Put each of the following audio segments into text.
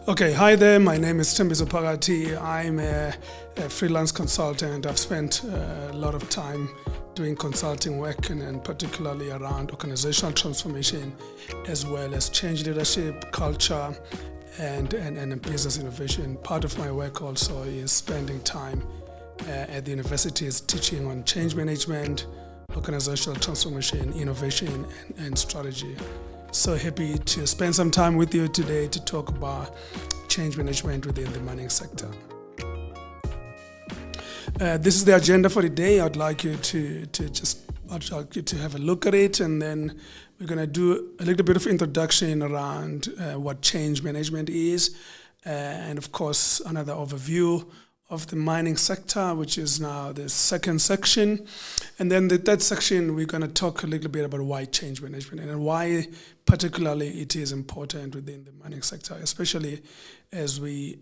Okay, hi there. My name is Sthembiso Phakathi. I'm a freelance consultant. I've spent a lot of time doing consulting work and particularly around organizational transformation as well as change leadership, culture, and business innovation. Part of my work also is spending time at the universities teaching on change management, organizational transformation, innovation, and strategy. So happy to spend some time with you today to talk about change management within the mining sector. This is the agenda for the day. I'd like you to have a look at it, and then we're going to do a little bit of introduction around what change management is, and of course another overview of the mining sector, which is now the second section. And then the third section, we're going to talk a little bit about why change management and why particularly it is important within the mining sector, especially as we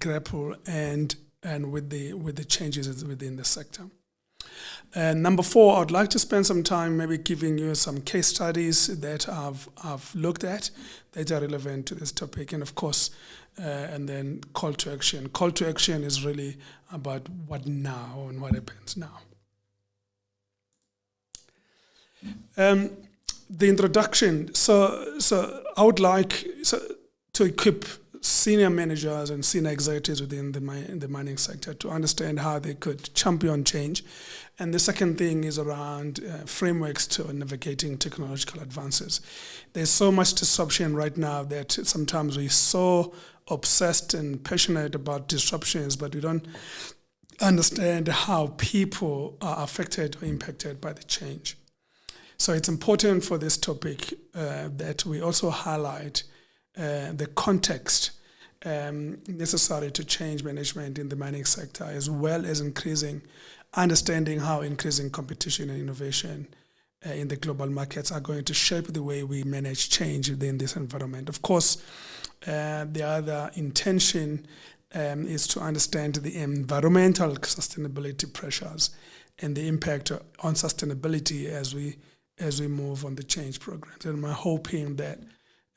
grapple and with the changes within the sector. And number 4, I'd like to spend some time maybe giving you some case studies that I've looked at that are relevant to this topic, and of course, and then call to action. Call to action is really about what now and what happens now. The introduction. So I would like to equip senior managers and senior executives within the mining sector to understand how they could champion change. And the second thing is around frameworks to navigating technological advances. There's so much disruption right now that sometimes we're so obsessed and passionate about disruptions, but we don't understand how people are affected or impacted by the change. So it's important for this topic that we also highlight the context necessary to change management in the mining sector, as well as understanding how increasing competition and innovation in the global markets are going to shape the way we manage change within this environment. Of course, the other intention is to understand the environmental sustainability pressures and the impact on sustainability as we move on the change programs. And I'm hoping that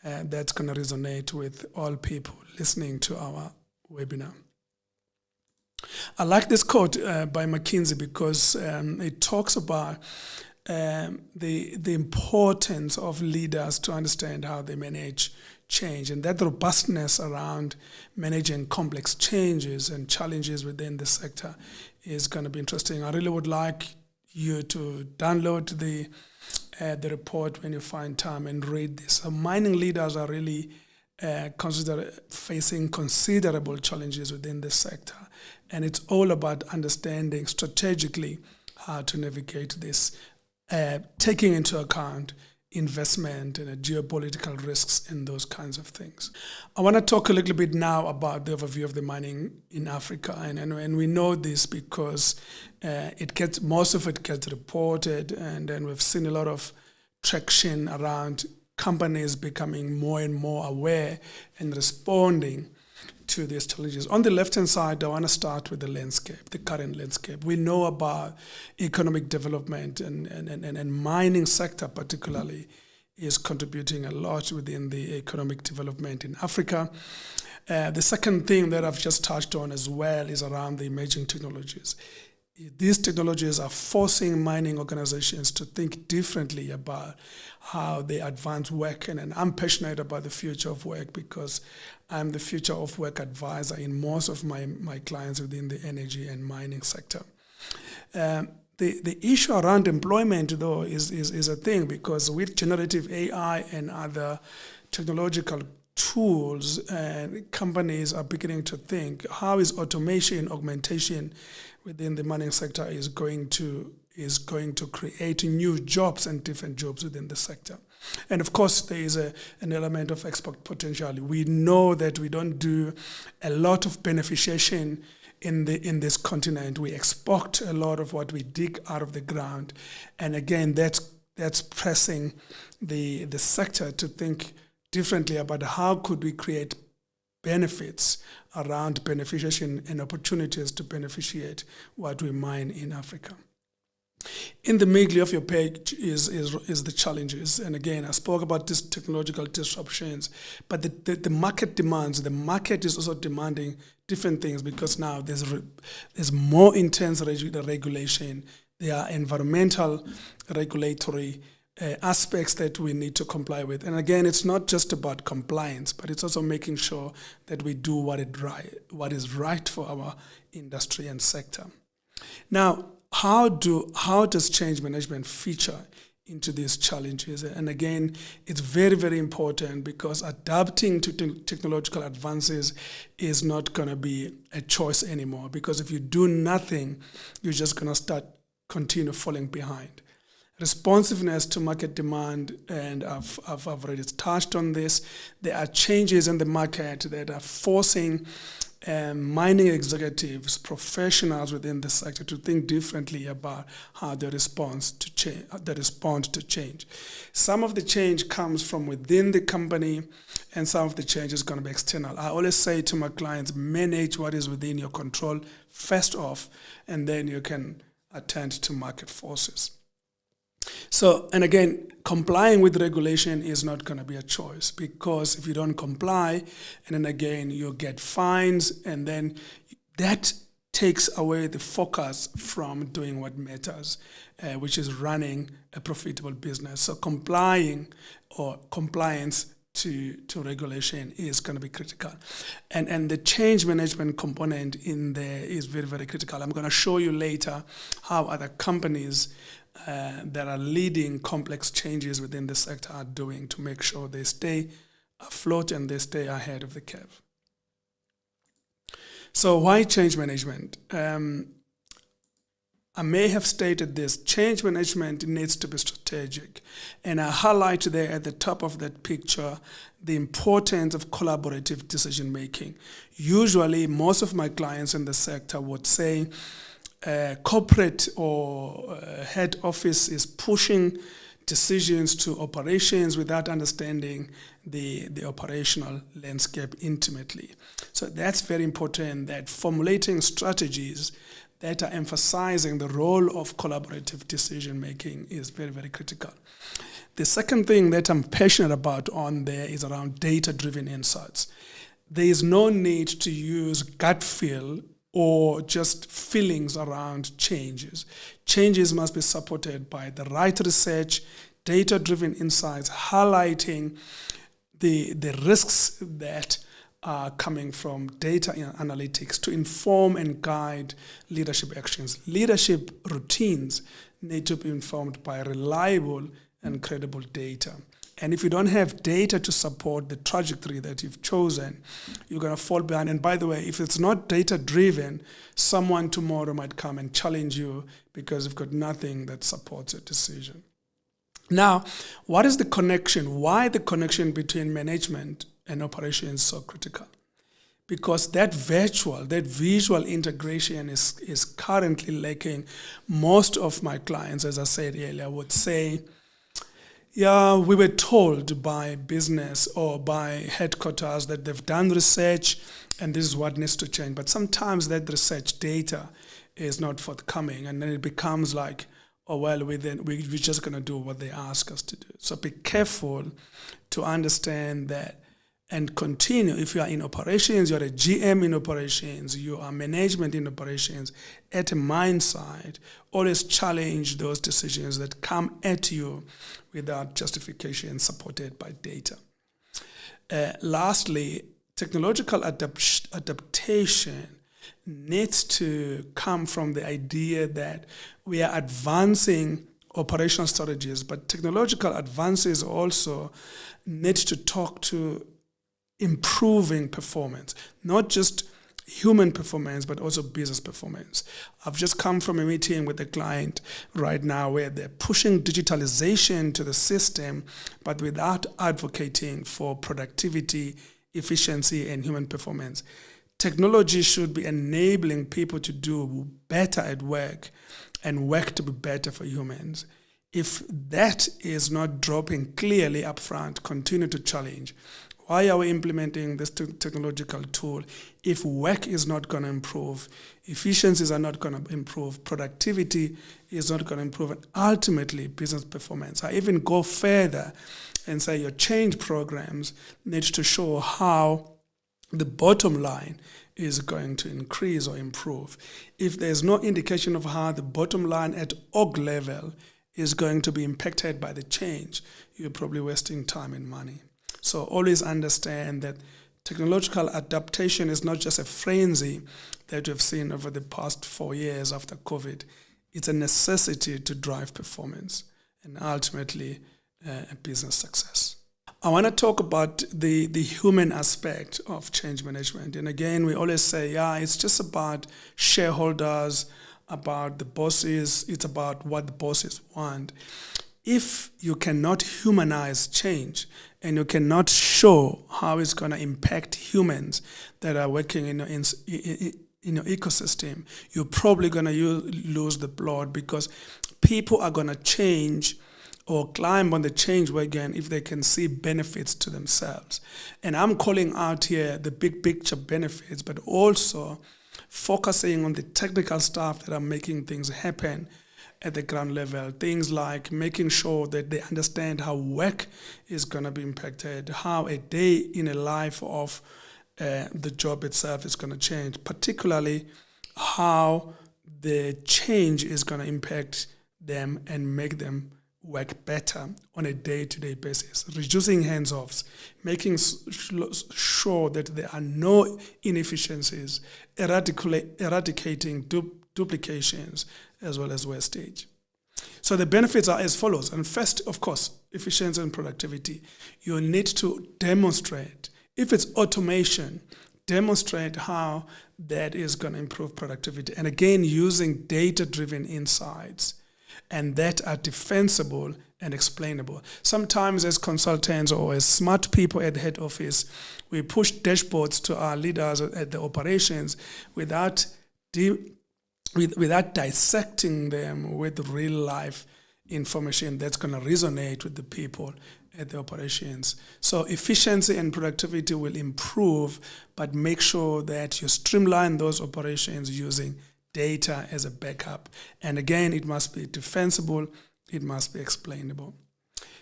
that's going to resonate with all people listening to our webinar. I like this quote by McKinsey because it talks about the importance of leaders to understand how they manage change, and that robustness around managing complex changes and challenges within the sector is going to be interesting. I really would like you to download the report when you find time and read this. So mining leaders are really facing considerable challenges within the sector, and it's all about understanding strategically how to navigate this, taking into account investment and geopolitical risks and those kinds of things. I want to talk a little bit now about the overview of the mining in Africa, and we know this because most of it gets reported, and then we've seen a lot of traction around companies becoming more and more aware and responding to these challenges. On the left-hand side, I want to start with the landscape, the current landscape. We know about economic development and mining sector particularly is contributing a lot within the economic development in Africa. The second thing that I've just touched on as well is around the emerging technologies. These technologies are forcing mining organizations to think differently about how they advance work, and I'm passionate about the future of work because I'm the future of work advisor in most of my clients within the energy and mining sector. The issue around employment, though, is a thing, because with generative AI and other technological tools, companies are beginning to think, how is automation, augmentation within the mining sector is going to create new jobs and different jobs within the sector. And of course, there is an element of export potential. We know that we don't do a lot of beneficiation in this continent. We export a lot of what we dig out of the ground, and again, that's pressing the sector to think differently about how could we create benefits around beneficiation and opportunities to beneficiate what we mine in Africa. In the middle of your page is the challenges. And again, I spoke about this technological disruptions, but the market demands, the market is also demanding different things because now there's more intense regulation. There are environmental regulatory aspects that we need to comply with. And again, it's not just about compliance, but it's also making sure that we do what is right for our industry and sector. Now, how does change management feature into these challenges? And again, it's very, very important because adapting to technological advances is not going to be a choice anymore, because if you do nothing, you're just going to continue falling behind. Responsiveness to market demand, and I've already touched on this. There are changes in the market that are forcing mining executives, professionals within the sector to think differently about how they respond to change. Some of the change comes from within the company, and some of the change is going to be external. I always say to my clients, manage what is within your control first off, and then you can attend to market forces. So, and again, complying with regulation is not going to be a choice, because if you don't comply, and then again, you get fines, and then that takes away the focus from doing what matters, which is running a profitable business. So complying or compliance to regulation is going to be critical. And the change management component in there is very, very critical. I'm going to show you later how other companies that are leading complex changes within the sector are doing to make sure they stay afloat and they stay ahead of the curve. So why change management? I may have stated this, change management needs to be strategic. And I highlight there at the top of that picture the importance of collaborative decision making. Usually, most of my clients in the sector would say corporate or head office is pushing decisions to operations without understanding the operational landscape intimately. So that's very important, that formulating strategies that are emphasizing the role of collaborative decision making is very, very critical. The second thing that I'm passionate about on there is around data-driven insights. There is no need to use gut feel or just feelings around changes. Changes must be supported by the right research, data-driven insights, highlighting the risks that are coming from data analytics to inform and guide leadership actions. Leadership routines need to be informed by reliable and credible data. And if you don't have data to support the trajectory that you've chosen, you're going to fall behind. And by the way, if it's not data-driven, someone tomorrow might come and challenge you because you've got nothing that supports a decision. Now, what is the connection? Why the connection between management and operations is so critical? Because that visual integration is currently lacking. Most of my clients, as I said earlier, would say, yeah, we were told by business or by headquarters that they've done research and this is what needs to change. But sometimes that research data is not forthcoming, and then it becomes like, oh, well, we're just going to do what they ask us to do. So be careful to understand that and continue. If you are in operations, you're a GM in operations, you are management in operations, at a mine site, always challenge those decisions that come at you without justification supported by data. Lastly, technological adaptation needs to come from the idea that we are advancing operational strategies, but technological advances also need to talk to improving performance, not just human performance, but also business performance. I've just come from a meeting with a client right now where they're pushing digitalization to the system, but without advocating for productivity, efficiency, and human performance. Technology should be enabling people to do better at work and work to be better for humans. If that is not dropping clearly up front, continue to challenge Why are we implementing this technological tool if work is not going to improve, efficiencies are not going to improve, productivity is not going to improve, and ultimately business performance? I even go further and say your change programs need to show how the bottom line is going to increase or improve. If there's no indication of how the bottom line at org level is going to be impacted by the change, you're probably wasting time and money. So always understand that technological adaptation is not just a frenzy that we've seen over the past 4 years after COVID. It's a necessity to drive performance and ultimately a business success. I want to talk about the human aspect of change management. And again, we always say, it's just about shareholders, about the bosses, it's about what the bosses want. If you cannot humanize change and you cannot show how it's going to impact humans that are working in your ecosystem, you're probably going to lose the plot, because people are going to change or climb on the change wagon if they can see benefits to themselves. And I'm calling out here the big picture benefits, but also focusing on the technical stuff that are making things happen at the ground level. Things like making sure that they understand how work is going to be impacted, how a day in a life of the job itself is going to change, particularly how the change is going to impact them and make them work better on a day-to-day basis, reducing hands-offs, making sure that there are no inefficiencies, eradicating duplications, as well as wastage. So the benefits are as follows. And first, of course, efficiency and productivity. You need to demonstrate, if it's automation, demonstrate how that is going to improve productivity. And again, using data-driven insights, and that are defensible and explainable. Sometimes as consultants or as smart people at the head office, we push dashboards to our leaders at the operations without dissecting them with real life information that's going to resonate with the people at the operations. So efficiency and productivity will improve, but make sure that you streamline those operations using data as a backup. And again, it must be defensible, it must be explainable.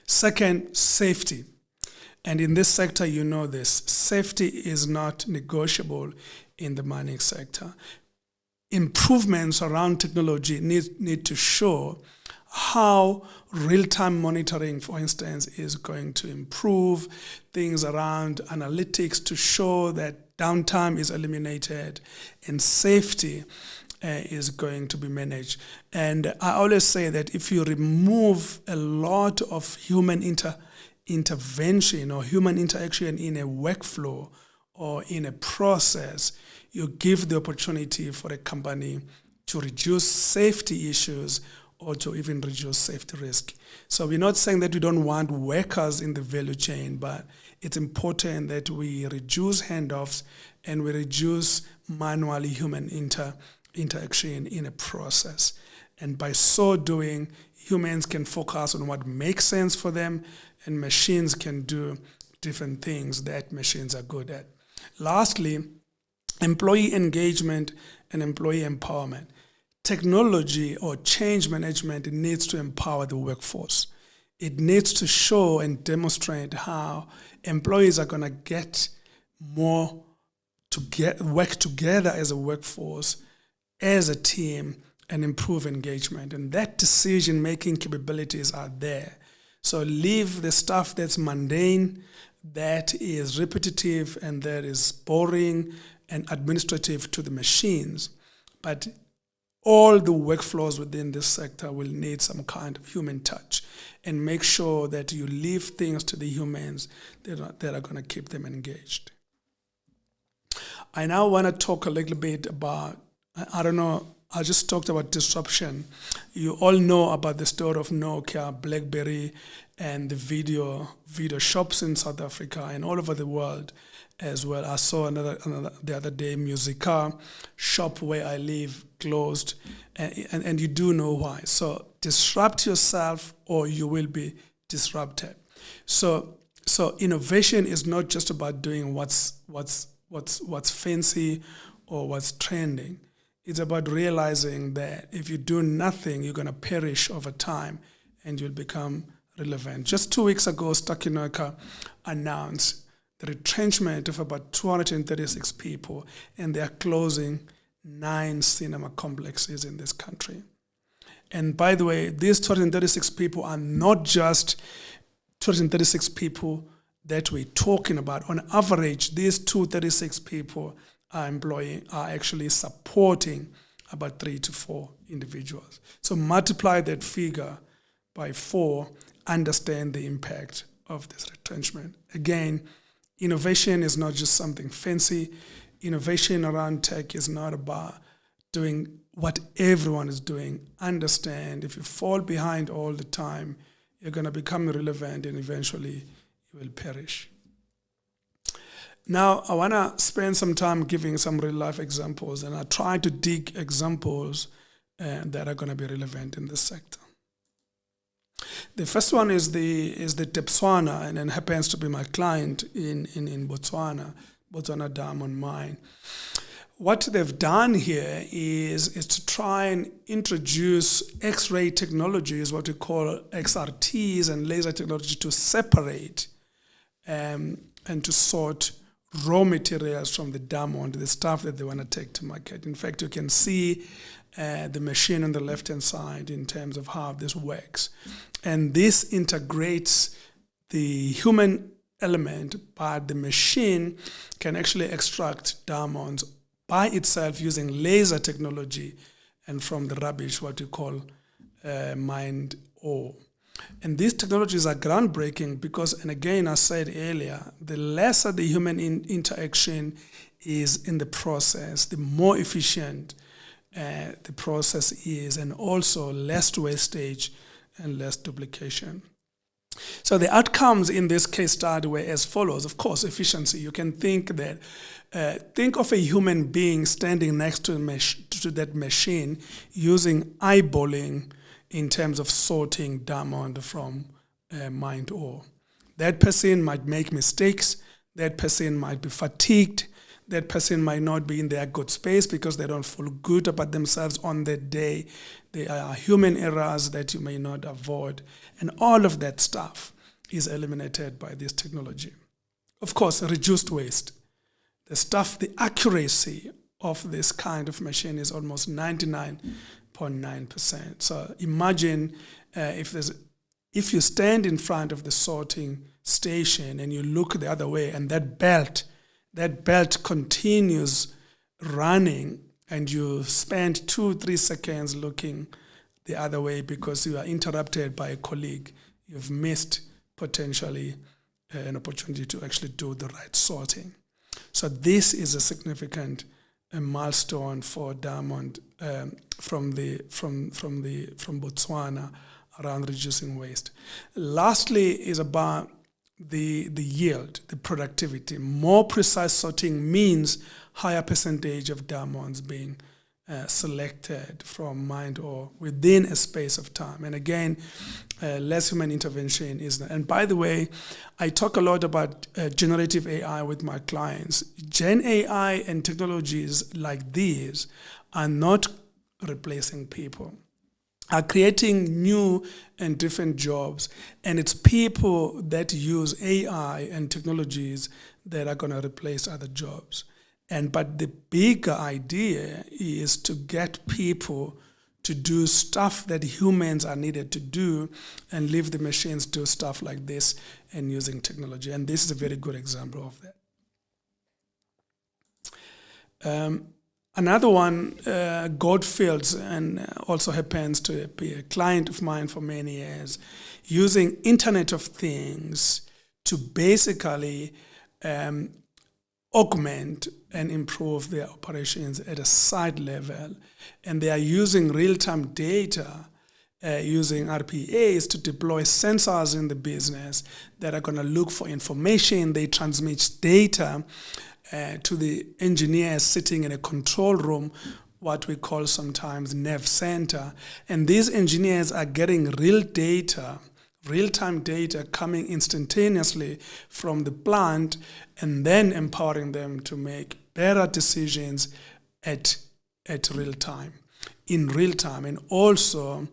Second, safety. And in this sector, you know this, safety is not negotiable in the mining sector. Improvements around technology need to show how real-time monitoring, for instance, is going to improve things around analytics to show that downtime is eliminated and safety is going to be managed. And I always say that if you remove a lot of human intervention or human interaction in a workflow or in a process, you give the opportunity for a company to reduce safety issues or to even reduce safety risk. So we're not saying that we don't want workers in the value chain, but it's important that we reduce handoffs and we reduce manually human interaction in a process. And by so doing, humans can focus on what makes sense for them, and machines can do different things that machines are good at. Lastly, employee engagement and employee empowerment. Technology or change management needs to empower the workforce. It needs to show and demonstrate how employees are going to get more to work together as a workforce, as a team, and improve engagement. And that decision-making capabilities are there. So leave the stuff that's mundane, that is repetitive, and that is boring and administrative to the machines. But all the workflows within this sector will need some kind of human touch, and make sure that you leave things to the humans that are going to keep them engaged. I now want to talk a little bit about, I just talked about disruption. You all know about the story of Nokia, BlackBerry, and the video shops in South Africa and all over the world as well. I saw another the other day, Musica shop where I live closed, and you do know why. So disrupt yourself or you will be disrupted. So So innovation is not just about doing what's fancy or what's trending. It's about realizing that if you do nothing, you're going to perish over time and you'll become relevant. Just 2 weeks ago, Sthembiso announced the retrenchment of about 236 people, and they are closing 9 cinema complexes in this country. And by the way, these 236 people are not just 236 people that we're talking about. On average, these 236 people are actually supporting about 3 to 4 individuals. So multiply that figure by 4, understand the impact of this retrenchment. Again, innovation is not just something fancy. Innovation around tech is not about doing what everyone is doing. Understand, if you fall behind all the time, you're going to become irrelevant and eventually you will perish. Now, I want to spend some time giving some real-life examples, and I try to dig examples that are going to be relevant in this sector. The first one is the Botswana, and it happens to be my client in Botswana Diamond Mine. What they've done here is to try and introduce X-ray technologies, what we call XRTs and laser technology, to separate and to sort raw materials from the diamond, the stuff that they want to take to market. In fact, you can see the machine on the left-hand side in terms of how this works. And this integrates the human element, but the machine can actually extract diamonds by itself using laser technology and from the rubbish, what we call mined ore. And these technologies are groundbreaking because, and again, I said earlier, the lesser the human interaction is in the process, the more efficient the process is, and also less wastage and less duplication. So the outcomes in this case study were as follows. Of course, efficiency. You can think of a human being standing next to that machine using eyeballing in terms of sorting diamond from mined ore. That person might make mistakes. That person might be fatigued. That person might not be in their good space because they don't feel good about themselves on that day. There are human errors that you may not avoid. And all of that stuff is eliminated by this technology. Of course, reduced waste. The accuracy of this kind of machine is almost 99.9%. So imagine if you stand in front of the sorting station and you look the other way, and that belt continues running, and you spend 2-3 seconds looking the other way because you are interrupted by a colleague. You've missed potentially an opportunity to actually do the right sorting. So this is a significant milestone for diamond from Botswana around reducing waste. Lastly is about the yield, the productivity. More precise sorting means higher percentage of diamonds being selected from mined ore within a space of time. And again, less human intervention is there. And by the way, I talk a lot about generative AI with my clients. Gen AI and technologies like these are not replacing people, are creating new and different jobs, and it's people that use AI and technologies that are going to replace other jobs. But the bigger idea is to get people to do stuff that humans are needed to do and leave the machines do stuff like this and using technology. And this is a very good example of that. Another one, Goldfields, and also happens to be a client of mine for many years, using Internet of Things to basically augment and improve their operations at a site level. And they are using real-time data, using RPAs to deploy sensors in the business that are going to look for information. They transmit data to the engineers sitting in a control room, what we call sometimes nerve center. And these engineers are getting real data real-time data coming instantaneously from the plant and then empowering them to make better decisions at real time, in real time. And also,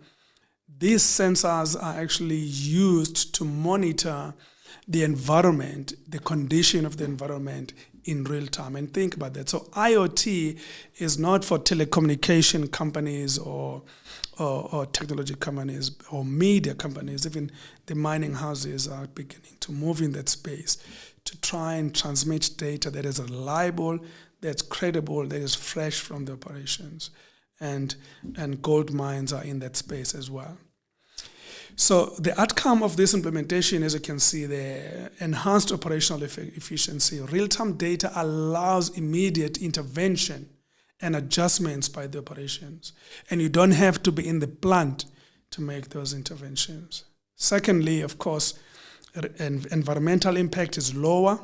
these sensors are actually used to monitor the environment, the condition of the environment in real time. And think about that. So IoT is not for telecommunication companies or technology companies or media companies. Even the mining houses are beginning to move in that space to try and transmit data that is reliable, that's credible, that is fresh from the operations. And gold mines are in that space as well. So the outcome of this implementation, as you can see there, enhanced operational efficiency. Real-time data allows immediate intervention and adjustments by the operations. And you don't have to be in the plant to make those interventions. Secondly, of course, environmental impact is lower.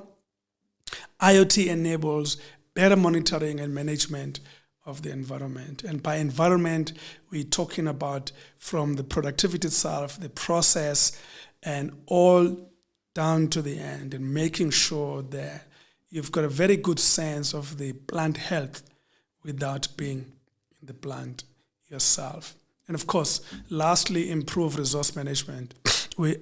IoT enables better monitoring and management of the environment. And by environment, we're talking about from the productivity itself, the process, and all down to the end, and making sure that you've got a very good sense of the plant health without being in the plant yourself. And of course, lastly, improve resource management.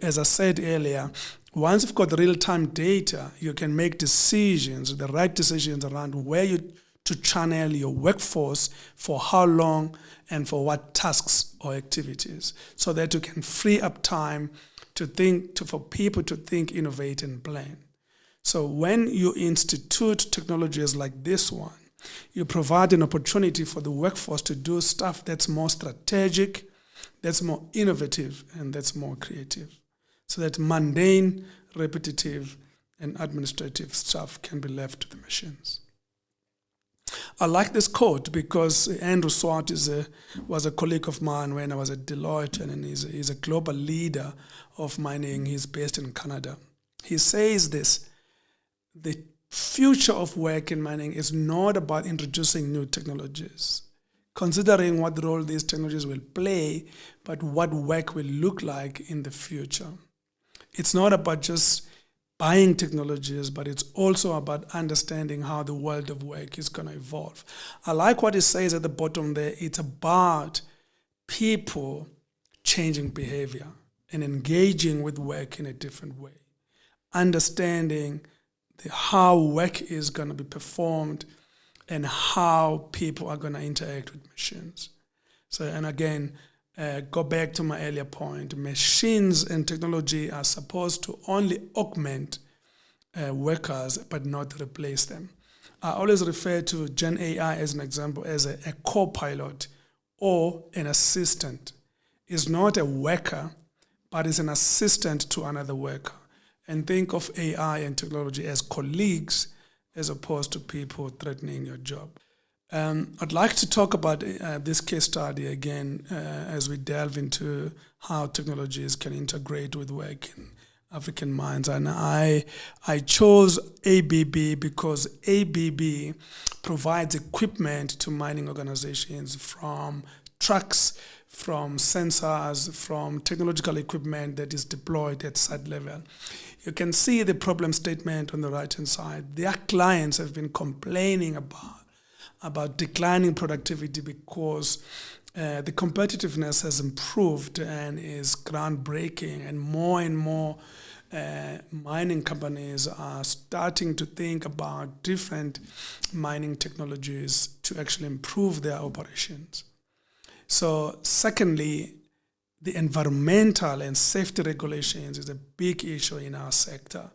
As I said earlier, once you've got real-time data, you can make decisions, the right decisions around where to channel your workforce for how long and for what tasks or activities, so that you can free up time for people to think, innovate, and plan. So when you institute technologies like this one, you provide an opportunity for the workforce to do stuff that's more strategic, that's more innovative, and that's more creative. So that mundane, repetitive, and administrative stuff can be left to the machines. I like this quote because Andrew Swart was a colleague of mine when I was at Deloitte, and he's a global leader of mining. He's based in Canada. He says this: the future of work in mining is not about introducing new technologies, considering what role these technologies will play, but what work will look like in the future. It's not about just buying technologies, but it's also about understanding how the world of work is going to evolve. I like what it says at the bottom there. It's about people changing behavior and engaging with work in a different way, understanding how work is going to be performed and how people are going to interact with machines. So, and again, go back to my earlier point, machines and technology are supposed to only augment workers, but not replace them. I always refer to Gen AI as an example as a co-pilot or an assistant. It's not a worker, but it's an assistant to another worker. And think of AI and technology as colleagues as opposed to people threatening your job. I'd like to talk about this case study again as we delve into how technologies can integrate with work in African mines. And I chose ABB because ABB provides equipment to mining organizations, from trucks, from sensors, from technological equipment that is deployed at site level. You can see the problem statement on the right-hand side. Their clients have been complaining about declining productivity because the competitiveness has improved and is groundbreaking, and more mining companies are starting to think about different mining technologies to actually improve their operations. So secondly, the environmental and safety regulations is a big issue in our sector.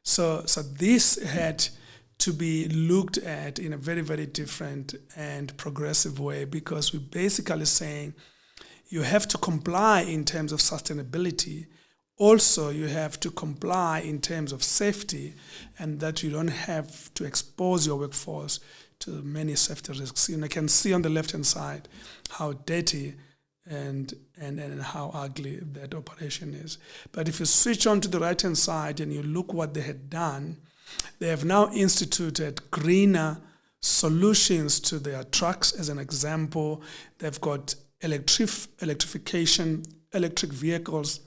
So this had to be looked at in a very, very different and progressive way, because we're basically saying you have to comply in terms of sustainability. Also, you have to comply in terms of safety, and that you don't have to expose your workforce to many safety risks. You can see on the left-hand side how dirty and how ugly that operation is. But if you switch on to the right-hand side and you look what they had done, they have now instituted greener solutions to their trucks. As an example, they've got electrification, electric vehicles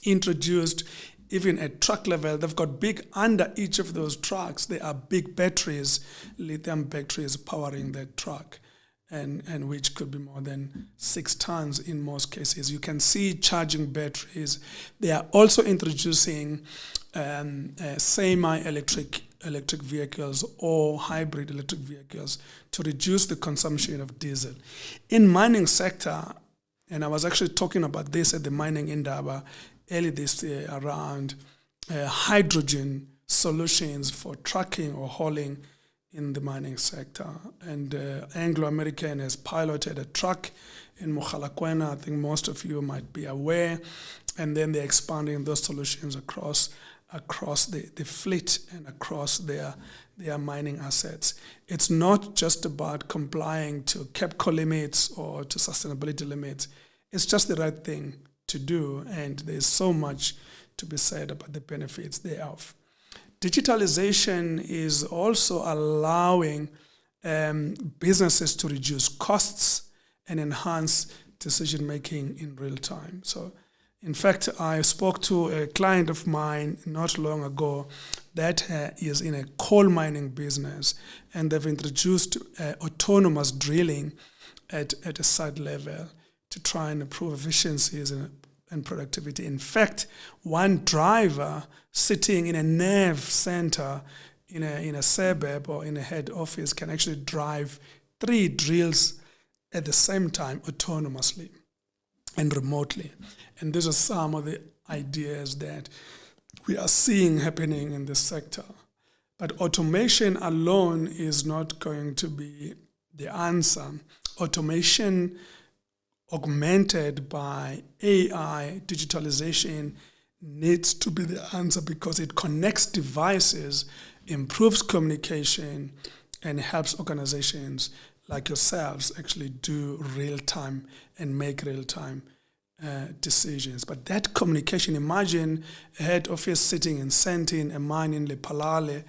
introduced even at truck level. They've got under each of those trucks, there are big batteries, lithium batteries powering that truck, and which could be more than 6 tons in most cases. You can see charging batteries. They are also introducing semi-electric vehicles or hybrid electric vehicles to reduce the consumption of diesel. In mining sector, and I was actually talking about this at the Mining Indaba early this year around hydrogen solutions for trucking or hauling in the mining sector. And Anglo-American has piloted a truck in Mogalakwena. I think most of you might be aware. And then they're expanding those solutions across the fleet and across their mining assets. It's not just about complying to CAPCO limits or to sustainability limits. It's just the right thing to do, and there's so much to be said about the benefits thereof. Digitalization is also allowing businesses to reduce costs and enhance decision-making in real time. So, in fact, I spoke to a client of mine not long ago that is in a coal mining business, and they've introduced autonomous drilling at a site level to try and improve efficiencies and productivity. In fact, one driver sitting in a nerve center in a suburb or in a head office can actually drive 3 drills at the same time autonomously and remotely. And these are some of the ideas that we are seeing happening in this sector. But automation alone is not going to be the answer. Automation augmented by AI, digitalization, needs to be the answer because it connects devices, improves communication, and helps organizations like yourselves actually do real-time and make real-time decisions. But that communication, imagine a head office sitting in Sentin, a mine in Lephalale,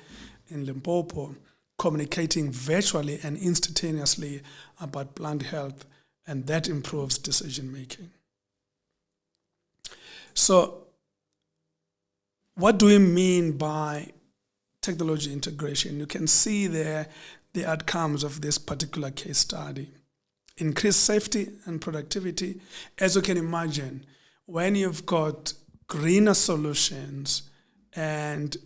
in Limpopo, communicating virtually and instantaneously about plant health, and that improves decision-making. So what do we mean by technology integration? You can see there the outcomes of this particular case study. Increased safety and productivity. As you can imagine, when you've got greener solutions and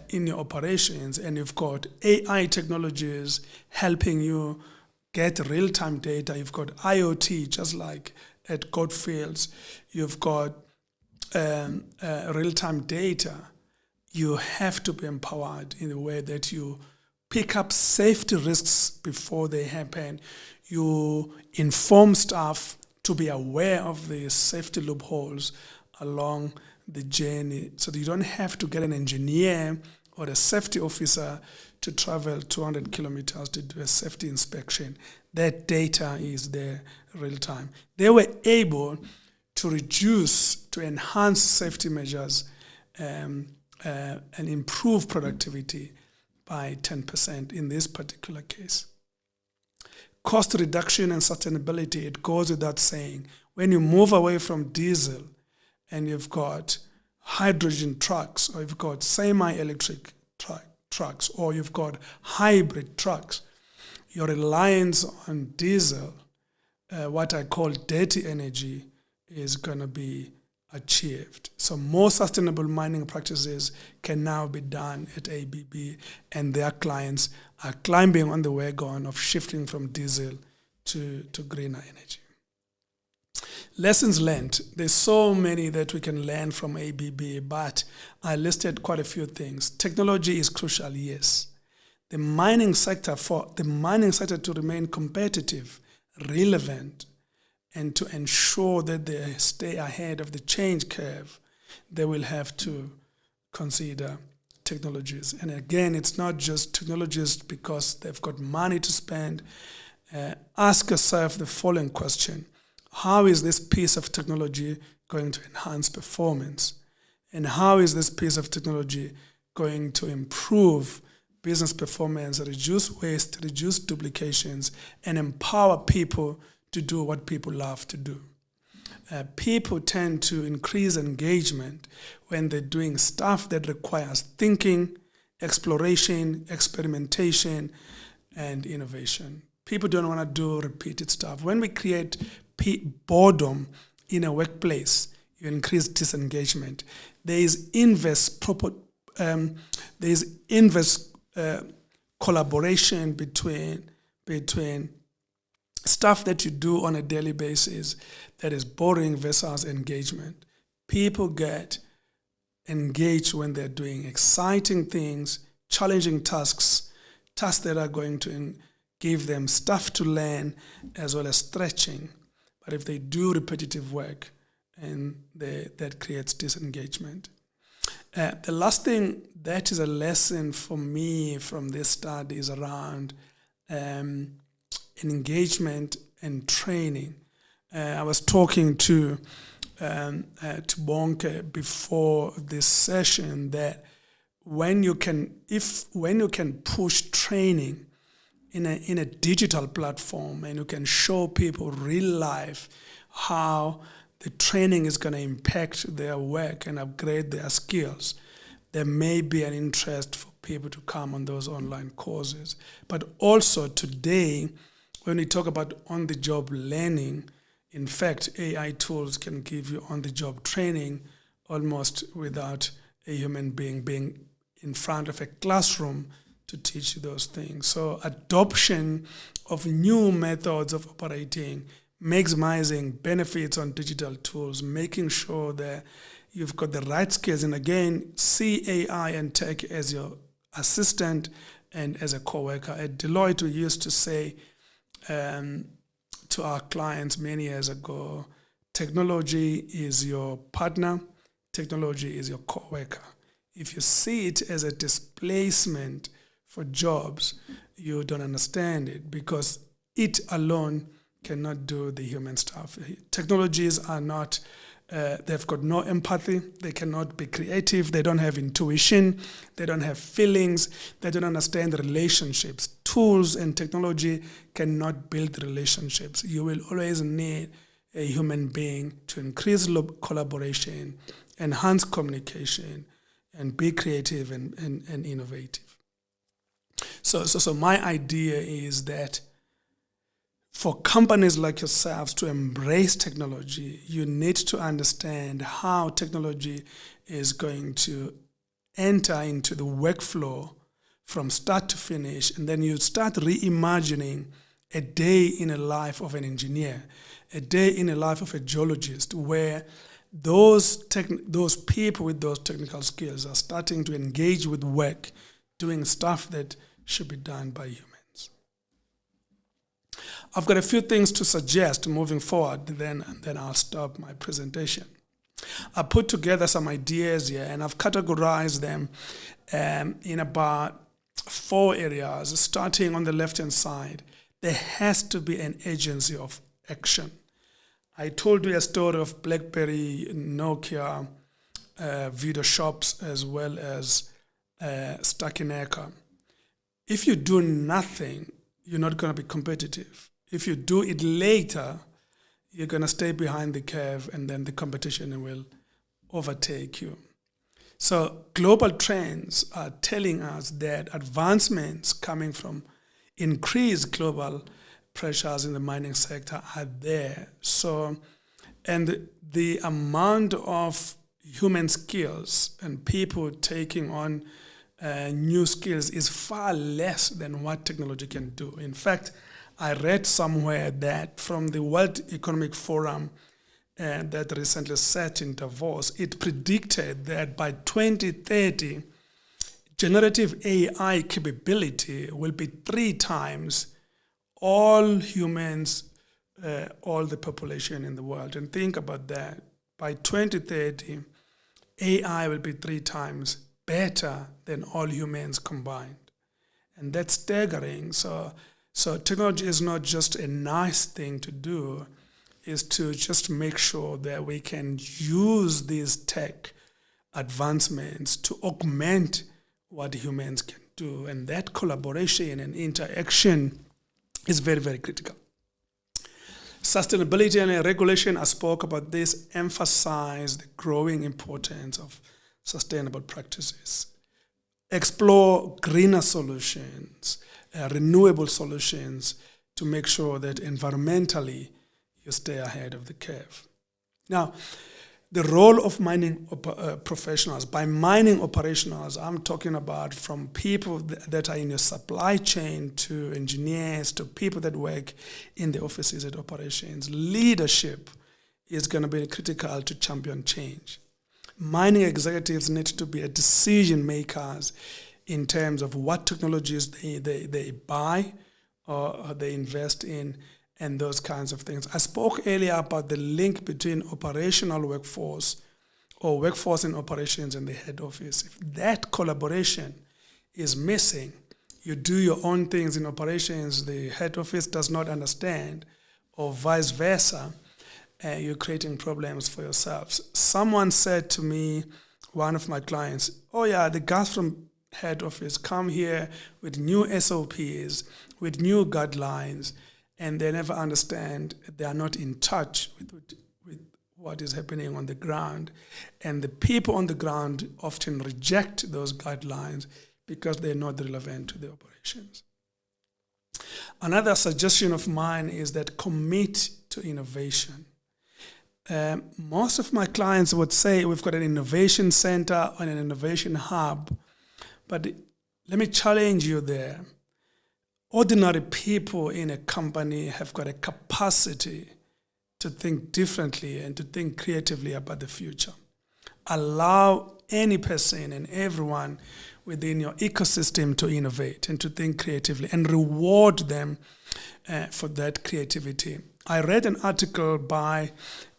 in your operations, and you've got AI technologies helping you get real-time data, you've got IoT, just like at Goldfields, you've got real-time data, you have to be empowered in the way that you pick up safety risks before they happen. You inform staff to be aware of the safety loopholes along the journey, so that you don't have to get an engineer or a safety officer to travel 200 kilometers to do a safety inspection. That data is there real time. They were able to enhance safety measures and improve productivity by 10% in this particular case. Cost reduction and sustainability, it goes without saying. When you move away from diesel and you've got hydrogen trucks, or you've got semi-electric trucks, or you've got hybrid trucks, your reliance on diesel, what I call dirty energy, is going to be achieved. So more sustainable mining practices can now be done at ABB, and their clients are climbing on the wagon of shifting from diesel to greener energy. Lessons learned. There's so many that we can learn from ABB, but I listed quite a few things. Technology is crucial, yes. For the mining sector to remain competitive, relevant, and to ensure that they stay ahead of the change curve, they will have to consider technologies. And again, it's not just technologies because they've got money to spend. Ask yourself the following question: how is this piece of technology going to enhance performance? And how is this piece of technology going to improve business performance, reduce waste, reduce duplications, and empower people to do what people love to do? People tend to increase engagement when they're doing stuff that requires thinking, exploration, experimentation, and innovation. People don't want to do repeated stuff. When we create boredom in a workplace, you increase disengagement. There is inverse collaboration between stuff that you do on a daily basis that is boring versus engagement. People get engaged when they're doing exciting things, challenging tasks that are going to give them stuff to learn as well as stretching. But if they do repetitive work, and that creates disengagement. The last thing that is a lesson for me from this study is around engagement and training. I was talking to Bonke before this session that when you can push training in a digital platform and you can show people real life how the training is going to impact their work and upgrade their skills, there may be an interest for people to come on those online courses. But also today, when we talk about on-the-job learning, in fact, AI tools can give you on-the-job training almost without a human being in front of a classroom to teach you those things. So adoption of new methods of operating, maximizing benefits on digital tools, making sure that you've got the right skills. And again, see AI and tech as your assistant and as a co-worker. At Deloitte, we used to say to our clients many years ago, technology is your partner, technology is your co-worker. If you see it as a displacement for jobs, you don't understand it, because it alone cannot do the human stuff. Technologies are not, they've got no empathy, they cannot be creative, they don't have intuition, they don't have feelings, they don't understand relationships. Tools and technology cannot build relationships. You will always need a human being to increase collaboration, enhance communication, and be creative and innovative. So my idea is that for companies like yourselves to embrace technology, you need to understand how technology is going to enter into the workflow from start to finish, and then you start reimagining a day in a life of an engineer, a day in a life of a geologist, where those people with those technical skills are starting to engage with work, doing stuff that should be done by humans. I've got a few things to suggest moving forward, and then I'll stop my presentation. I put together some ideas here, and I've categorized them in about 4 areas. Starting on the left-hand side, there has to be an agency of action. I told you a story of BlackBerry, Nokia, video shops, as well as Stackenacre. If you do nothing, you're not going to be competitive. If you do it later, you're going to stay behind the curve, and then the competition will overtake you. So global trends are telling us that advancements coming from increased global pressures in the mining sector are there. So, and the amount of human skills and people taking on new skills is far less than what technology can do. In fact, I read somewhere that from the World Economic Forum that recently sat in Davos, it predicted that by 2030, generative AI capability will be 3 times all humans, all the population in the world. And think about that. By 2030, AI will be 3 times better than all humans combined. And that's staggering. So technology is not just a nice thing to do, it's to just make sure that we can use these tech advancements to augment what humans can do. And that collaboration and interaction is very, very critical. Sustainability and regulation, I spoke about this, emphasize the growing importance of sustainable practices. Explore greener solutions, renewable solutions to make sure that environmentally you stay ahead of the curve. Now, the role of mining professionals. By mining operationals, I'm talking about from people that are in your supply chain to engineers to people that work in the offices at operations. Leadership is going to be critical to champion change. Mining executives need to be decision makers in terms of what technologies they buy or they invest in, and those kinds of things. I spoke earlier about the link between operational workforce or workforce in operations and the head office. If that collaboration is missing, you do your own things in operations, the head office does not understand, or vice versa, you're creating problems for yourselves. Someone said to me, one of my clients, oh yeah, the guys from head office come here with new SOPs, with new guidelines, and they never understand, they are not in touch with what is happening on the ground. And the people on the ground often reject those guidelines because they're not relevant to the operations. Another suggestion of mine is that commit to innovation. Most of my clients would say we've got an innovation center and an innovation hub, but let me challenge you there. Ordinary people in a company have got a capacity to think differently and to think creatively about the future. Allow any person and everyone within your ecosystem to innovate and to think creatively, and reward them for that creativity. I read an article by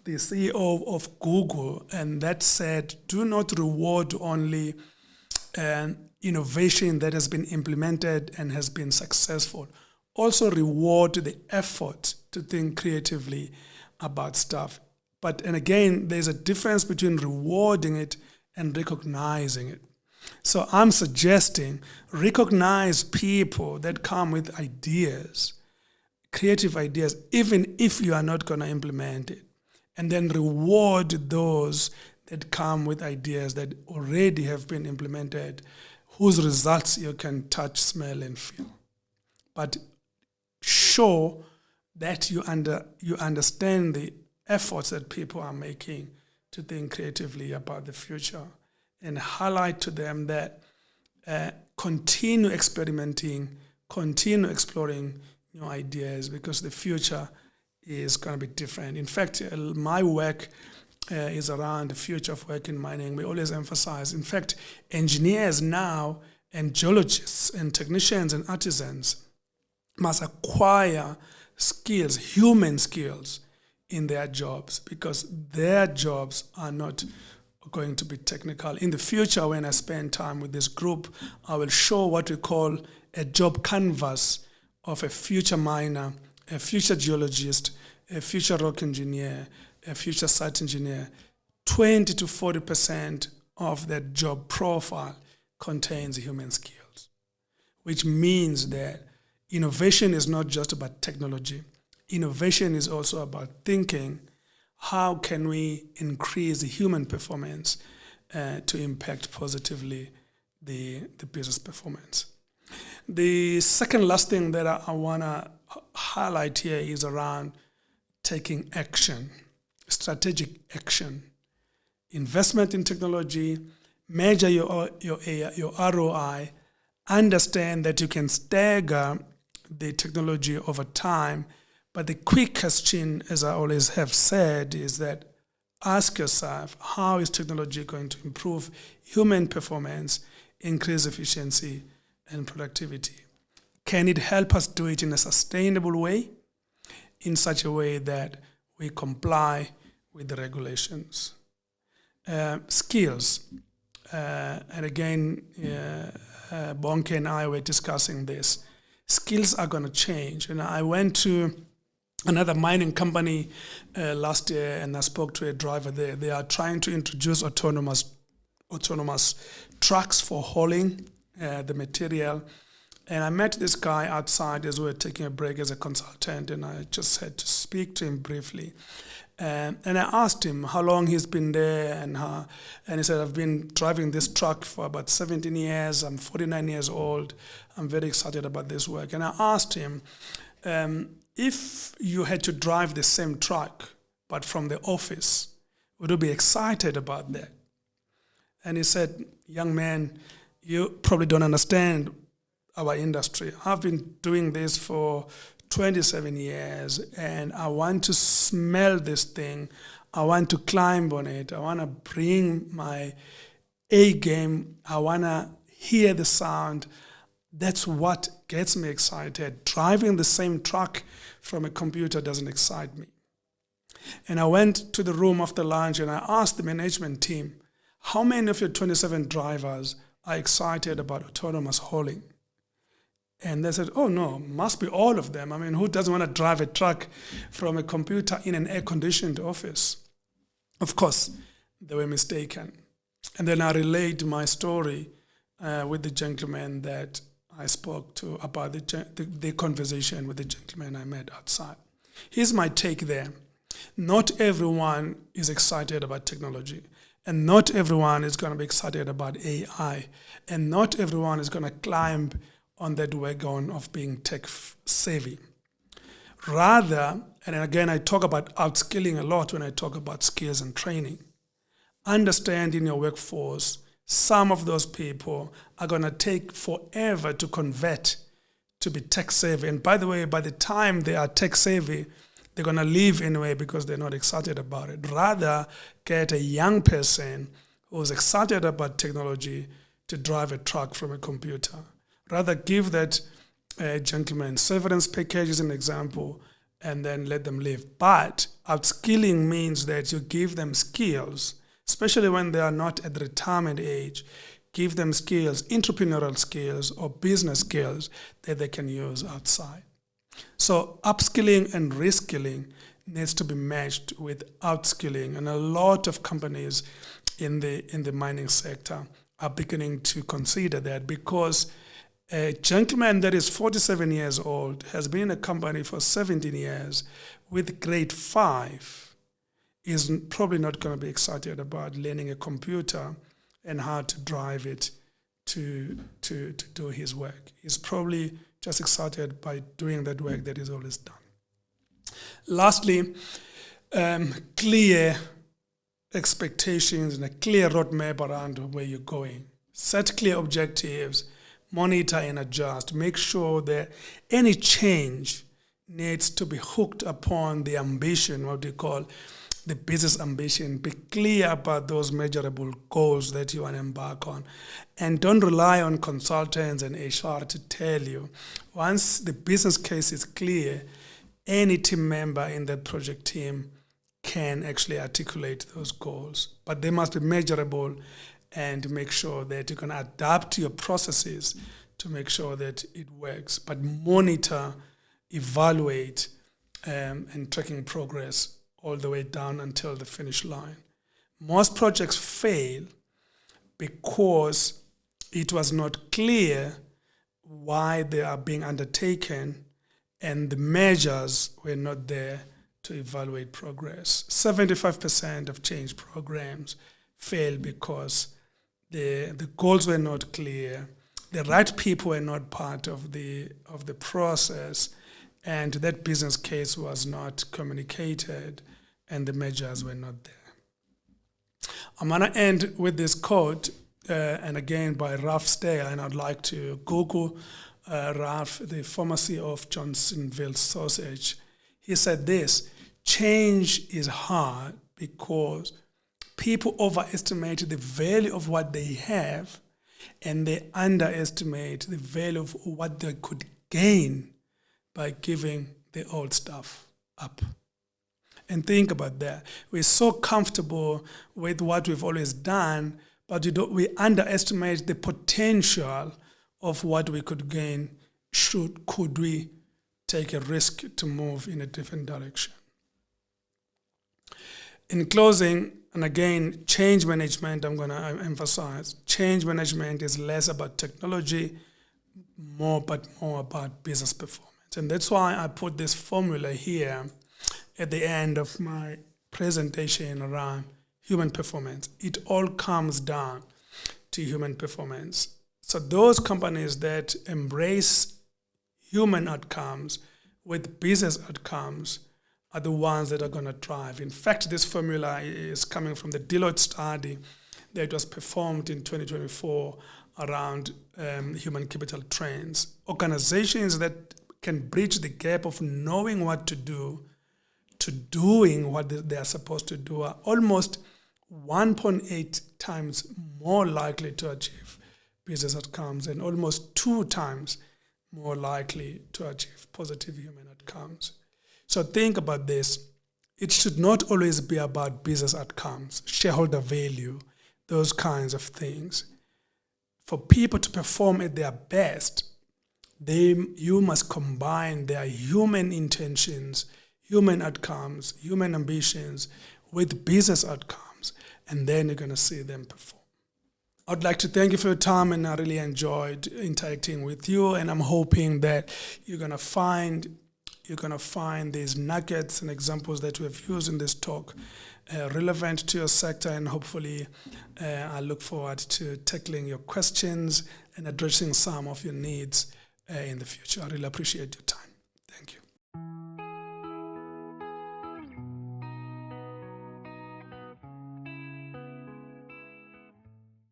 the CEO of Google, and that said, do not reward only innovation that has been implemented and has been successful. Also reward the effort to think creatively about stuff. And again, there's a difference between rewarding it and recognizing it. So I'm suggesting recognize people that come with ideas, creative ideas, even if you are not going to implement it. And then reward those that come with ideas that already have been implemented, whose results you can touch, smell, and feel. But show that you understand the efforts that people are making to think creatively about the future, and highlight to them that continue experimenting, continue exploring new ideas, because the future is going to be different. In fact, my work is around the future of work in mining. We always emphasize, in fact, engineers now and geologists and technicians and artisans must acquire skills, human skills, in their jobs, because their jobs are not going to be technical. In the future, when I spend time with this group, I will show what we call a job canvas of a future miner, a future geologist, a future rock engineer, a future site engineer. 20 to 40% of that job profile contains human skills, which means that innovation is not just about technology. Innovation is also about thinking, how can we increase the human performance to impact positively the business performance. The second last thing that I want to highlight here is around taking action, strategic action, investment in technology, measure your ROI, understand that you can stagger the technology over time. But the quick question, as I always have said, is that ask yourself, how is technology going to improve human performance, increase efficiency and productivity? Can it help us do it in a sustainable way, in such a way that we comply with the regulations? Skills. And again, Bonke and I were discussing this. Skills are going to change. And I went to another mining company last year, and I spoke to a driver there. They are trying to introduce autonomous trucks for hauling the material. And I met this guy outside as we were taking a break as a consultant, and I just had to speak to him briefly. And I asked him how long he's been there, and he said, I've been driving this truck for about 17 years. I'm 49 years old. I'm very excited about this work. And I asked him, if you had to drive the same truck, but from the office, would you be excited about that? And he said, young man, you probably don't understand our industry. I've been doing this for 27 years, and I want to smell this thing. I want to climb on it. I want to bring my A game. I want to hear the sound. That's what gets me excited. Driving the same truck from a computer doesn't excite me. And I went to the room after lunch and I asked the management team, how many of your 27 drivers are excited about autonomous hauling? And they said, oh no, must be all of them. I mean, who doesn't want to drive a truck from a computer in an air-conditioned office? Of course, they were mistaken. And then I relayed my story with the gentleman that I spoke to about the conversation with the gentleman I met outside. Here's my take there. Not everyone is excited about technology. And not everyone is going to be excited about AI. And not everyone is going to climb on that wagon of being tech savvy. Rather, and again, I talk about outskilling a lot when I talk about skills and training. Understand in your workforce, some of those people are going to take forever to convert to be tech savvy. And by the way, by the time they are tech savvy, they're going to leave anyway because they're not excited about it. Rather, get a young person who's excited about technology to drive a truck from a computer. Rather, give that gentleman severance package as an example and then let them live. But upskilling means that you give them skills, especially when they are not at the retirement age. Give them skills, entrepreneurial skills or business skills that they can use outside. So upskilling and reskilling needs to be matched with outskilling, and a lot of companies in the mining sector are beginning to consider that, because a gentleman that is 47 years old has been in a company for 17 years with grade 5 is probably not going to be excited about learning a computer and how to drive it to do his work. He's probably just excited by doing that work that he's always done. Lastly, clear expectations and a clear roadmap around where you're going. Set clear objectives, monitor and adjust. Make sure that any change needs to be hooked upon the ambition, what we call the business ambition. Be clear about those measurable goals that you want to embark on. And don't rely on consultants and HR to tell you. Once the business case is clear, any team member in the project team can actually articulate those goals. But they must be measurable, and make sure that you can adapt your processes to make sure that it works. But monitor, evaluate, and tracking progress all the way down until the finish line. Most projects fail because it was not clear why they are being undertaken and the measures were not there to evaluate progress. 75% of change programs fail because the goals were not clear, the right people were not part of the process, and that business case was not communicated, and the measures were not there. I'm going to end with this quote, and again by Ralph Steyer, and I'd like to Google Ralph, the former CEO of Johnsonville Sausage. He said this: change is hard because people overestimate the value of what they have, and they underestimate the value of what they could gain by giving the old stuff up. And think about that. We're so comfortable with what we've always done, but we underestimate the potential of what we could gain could we take a risk to move in a different direction. In closing, and again, change management, I'm going to emphasize, change management is less about technology, but more about business performance. And that's why I put this formula here. at the end of my presentation around human performance. It all comes down to human performance. So those companies that embrace human outcomes with business outcomes are the ones that are going to thrive. In fact, this formula is coming from the Deloitte study that was performed in 2024 around human capital trends. Organizations that can bridge the gap of knowing what to do to doing what they are supposed to do are almost 1.8 times more likely to achieve business outcomes and almost 2 times more likely to achieve positive human outcomes. So think about this. It should not always be about business outcomes, shareholder value, those kinds of things. For people to perform at their best, you must combine their human intentions, human outcomes, human ambitions with business outcomes, and then you're going to see them perform. I'd like to thank you for your time, and I really enjoyed interacting with you, and I'm hoping that you're going to find these nuggets and examples that we have used in this talk relevant to your sector, and hopefully I look forward to tackling your questions and addressing some of your needs in the future. I really appreciate your time. Thank you.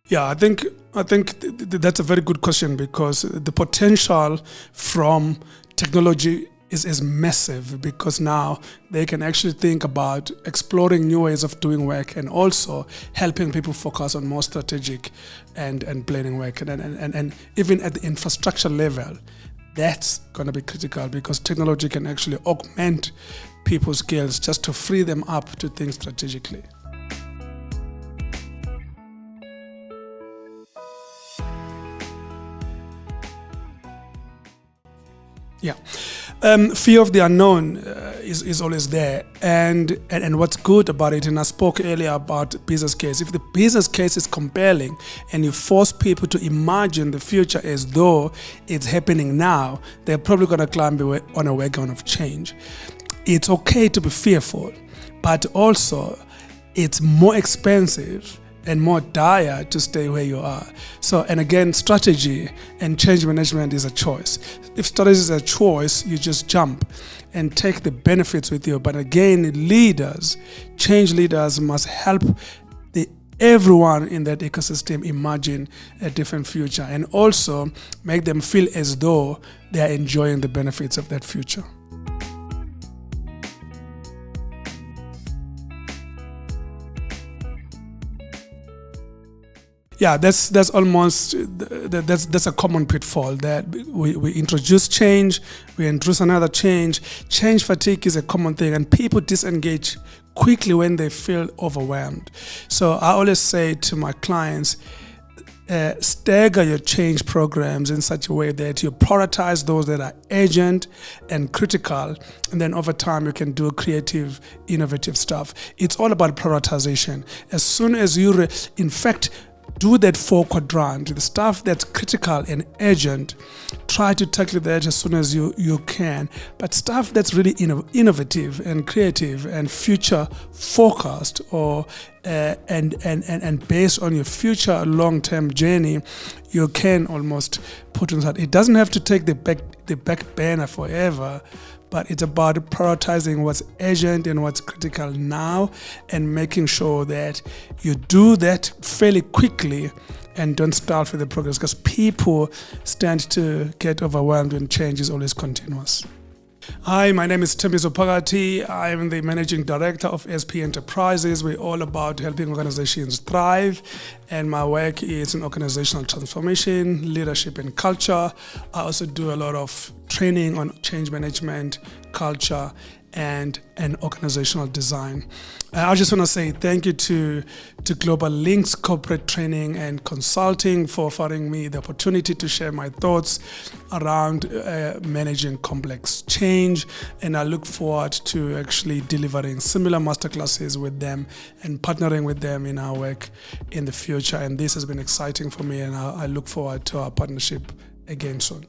Yeah, I think that's a very good question, because the potential from technology is massive, because now they can actually think about exploring new ways of doing work and also helping people focus on more strategic and planning work. And even at the infrastructure level, that's going to be critical, because technology can actually augment people's skills just to free them up to think strategically. Yeah. Fear of the unknown is always there, and what's good about it, and I spoke earlier about business case. If the business case is compelling and you force people to imagine the future as though it's happening now, they're probably going to climb on a wagon of change. It's okay to be fearful, but also it's more expensive and more dire to stay where you are. So, and again, strategy and change management is a choice. If strategy is a choice, you just jump and take the benefits with you. But again, change leaders must help everyone in that ecosystem imagine a different future, and also make them feel as though they are enjoying the benefits of that future. Yeah, that's a common pitfall, that we introduce change, we introduce another change. Change fatigue is a common thing, and people disengage quickly when they feel overwhelmed. So I always say to my clients, stagger your change programs in such a way that you prioritize those that are urgent and critical, and then over time you can do creative, innovative stuff. It's all about prioritization. As soon as you, in fact, do that 4-quadrant, the stuff that's critical and urgent, try to tackle that as soon as you can. But stuff that's really innovative and creative and future focused, or and based on your future long-term journey, you can almost put on aside. It doesn't have to take the back burner forever, but it's about prioritizing what's urgent and what's critical now, and making sure that you do that fairly quickly and don't stall for the progress, because people stand to get overwhelmed when change is always continuous. Hi, my name is Sthembiso Phakathi. I am the Managing Director of SP Enterprises. We're all about helping organizations thrive, and my work is in organizational transformation, leadership and culture. I also do a lot of training on change management, culture, and organizational design. I just want to say thank you to Global Links Corporate Training and Consulting for offering me the opportunity to share my thoughts around managing complex change, and I look forward to actually delivering similar masterclasses with them and partnering with them in our work in the future. And this has been exciting for me, and I look forward to our partnership again soon.